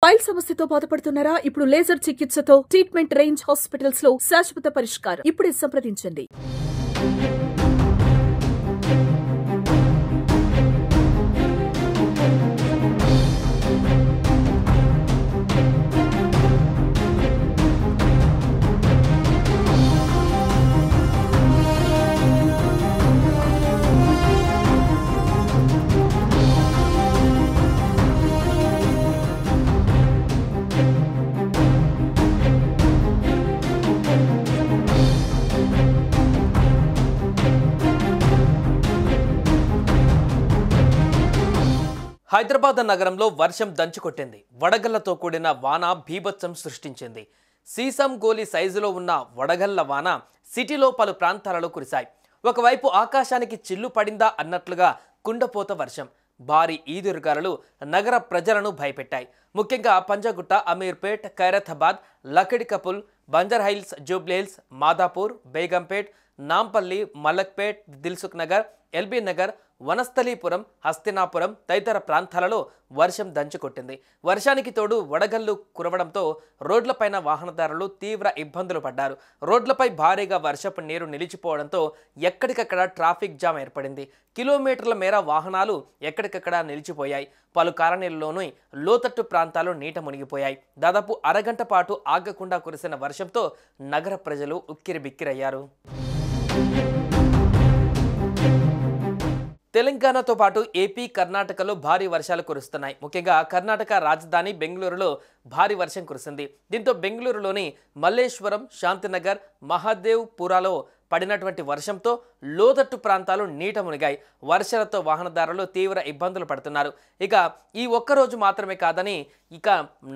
Pile సమస్యతో బాధపడుతున్నారా? ఇప్పుడు లేజర్ చికిత్సతో ట్రీట్మెంట్ రేంజ్ హాస్పిటల్స్ లో శాశ్వత పరిష్కారం. ఇప్పుడే సంప్రదించండి. హైదరాబాద్ నగరంలో వర్షం దంచుకొట్టింది. వడగళ్లతో కూడిన వాన బీభత్సం సృష్టించింది. సీసం గోలి సైజులో ఉన్న వడగళ్ల వాన సిటీలో పలు ప్రాంతాలలో కురిశాయి. ఒకవైపు ఆకాశానికి చిల్లు పడిందా అన్నట్లుగా కుండపోత వర్షం, భారీ ఈదురుగాలులు నగర ప్రజలను భయపెట్టాయి. ముఖ్యంగా పంజాగుట్ట, అమీర్పేట్, ఖైరతాబాద్, లకిడికపుల్, బంజర్హిల్స్, జూబ్లీహిల్స్, మాదాపూర్, బేగంపేట్, నాంపల్లి, మలక్పేట్, దిల్సుఖ్ నగర్, ఎల్బీ నగర్, వనస్థలీపురం, హస్తినాపురం తదితర ప్రాంతాలలో వర్షం దంచుకొట్టింది. వర్షానికి తోడు వడగళ్లు కురవడంతో రోడ్లపైన వాహనదారులు తీవ్ర ఇబ్బందులు పడ్డారు. రోడ్లపై భారీగా వర్షపు నీరు నిలిచిపోవడంతో ఎక్కడికక్కడ ట్రాఫిక్ జామ్ ఏర్పడింది. కిలోమీటర్ల మేర వాహనాలు ఎక్కడికక్కడ నిలిచిపోయాయి. పలు కాలనీల్లోనూ లోతట్టు ప్రాంతాలు నీట మునిగిపోయాయి. దాదాపు అరగంట పాటు ఆగకుండా కురిసిన వర్షంతో నగర ప్రజలు ఉక్కిరిబిక్కిరయ్యారు. తెలంగాణతో పాటు ఏపీ, కర్ణాటకలో భారీ వర్షాలు కురుస్తున్నాయి. ముఖ్యంగా కర్ణాటక రాజధాని బెంగళూరులో భారీ వర్షం కురిసింది. దీంతో బెంగళూరులోని మల్లేశ్వరం, శాంతినగర్, మహాదేవ్ పురాలో పడినటువంటి వర్షంతో లోతట్టు ప్రాంతాలు నీట మునిగాయి. వర్షాలతో వాహనదారులు తీవ్ర ఇబ్బందులు పడుతున్నారు. ఇక ఈ ఒక్కరోజు మాత్రమే కాదని ఇక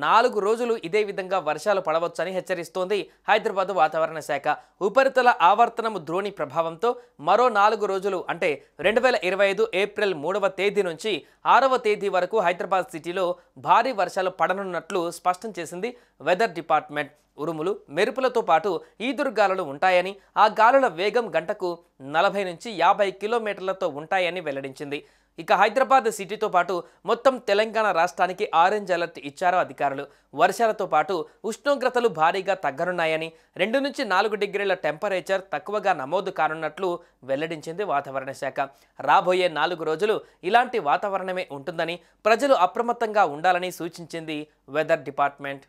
4 రోజులు ఇదే విధంగా వర్షాలు పడవచ్చని హెచ్చరిస్తోంది హైదరాబాద్ వాతావరణ శాఖ. ఉపరితల ఆవర్తనం ద్రోణి ప్రభావంతో మరో 4 రోజులు అంటే 2025 ఏప్రిల్ 3వ తేదీ నుంచి 6వ తేదీ వరకు హైదరాబాద్ సిటీలో భారీ వర్షాలు పడనున్నట్లు స్పష్టం చేసింది వెదర్ డిపార్ట్మెంట్. ఉరుములు, మెరుపులతో పాటు ఈదురుగాలులు ఉంటాయని, ఆ గాలుల వేగం గంటకు 40 నుంచి 50 కిలోమీటర్లతో ఉంటాయని వెల్లడించింది. ఇక హైదరాబాద్ సిటీతో పాటు మొత్తం తెలంగాణ రాష్ట్రానికి ఆరెంజ్ అలర్ట్ ఇచ్చారు అధికారులు. వర్షాలతో పాటు ఉష్ణోగ్రతలు భారీగా తగ్గనున్నాయని, 2 నుంచి 4 డిగ్రీల టెంపరేచర్ తక్కువగా నమోదు కానున్నట్లు వెల్లడించింది వాతావరణ శాఖ. రాబోయే 4 రోజులు ఇలాంటి వాతావరణమే ఉంటుందని, ప్రజలు అప్రమత్తంగా ఉండాలని సూచించింది వెదర్ డిపార్ట్మెంట్.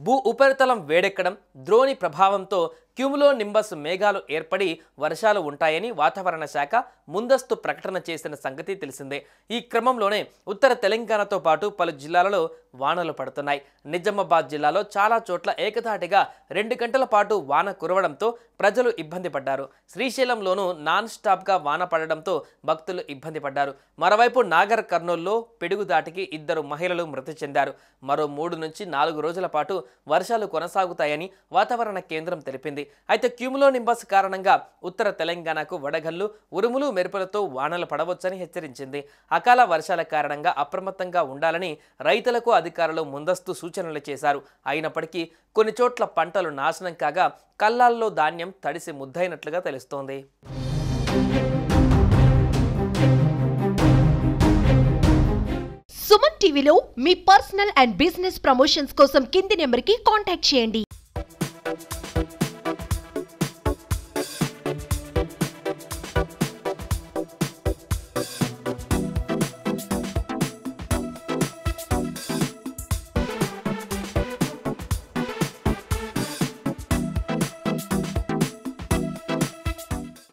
భూ ఉపరితలం వేడెక్కడం, ద్రోణి ప్రభావంతో క్యూములో నింబస్ మేఘాలు ఏర్పడి వర్షాలు ఉంటాయని వాతావరణ శాఖ ముందస్తు ప్రకటన చేసిన సంగతి తెలిసిందే. ఈ క్రమంలోనే ఉత్తర తెలంగాణతో పాటు పలు జిల్లాలలో వానలు పడుతున్నాయి. నిజామాబాద్ జిల్లాలో చాలా చోట్ల ఏకధాటిగా 2 గంటల పాటు వాన కురవడంతో ప్రజలు ఇబ్బంది పడ్డారు. శ్రీశైలంలోనూ నాన్ స్టాప్గా వాన పడడంతో భక్తులు ఇబ్బంది పడ్డారు. మరోవైపు నాగర్ కర్నూల్లో పిడుగుదాటికి 2 మహిళలు మృతి చెందారు. మరో 3 నుంచి 4 రోజుల పాటు వర్షాలు కొనసాగుతాయని వాతావరణ కేంద్రం తెలిపింది. అయితే క్యూములో నింబస్ కారణంగా ఉత్తర తెలంగాణకు వడగళ్లు, ఉరుములు, మెరుపులతో వానలు పడవచ్చని హెచ్చరించింది. అకాల వర్షాల కారణంగా అప్రమత్తంగా ఉండాలని రైతులకు అధికారులు ముందస్తు సూచనలు చేశారు. అయినప్పటికీ కొన్ని చోట్ల పంటలు నాశనం కాగా కల్లాల్లో ధాన్యం తడిసి ముద్దైనట్లుగా తెలుస్తోంది. సుమన్ టీవీలో మీ పర్సనల్ అండ్ బిజినెస్ ప్రమోషన్స్ కోసం కింది నెంబర్కి కాంటాక్ట్ చేయండి.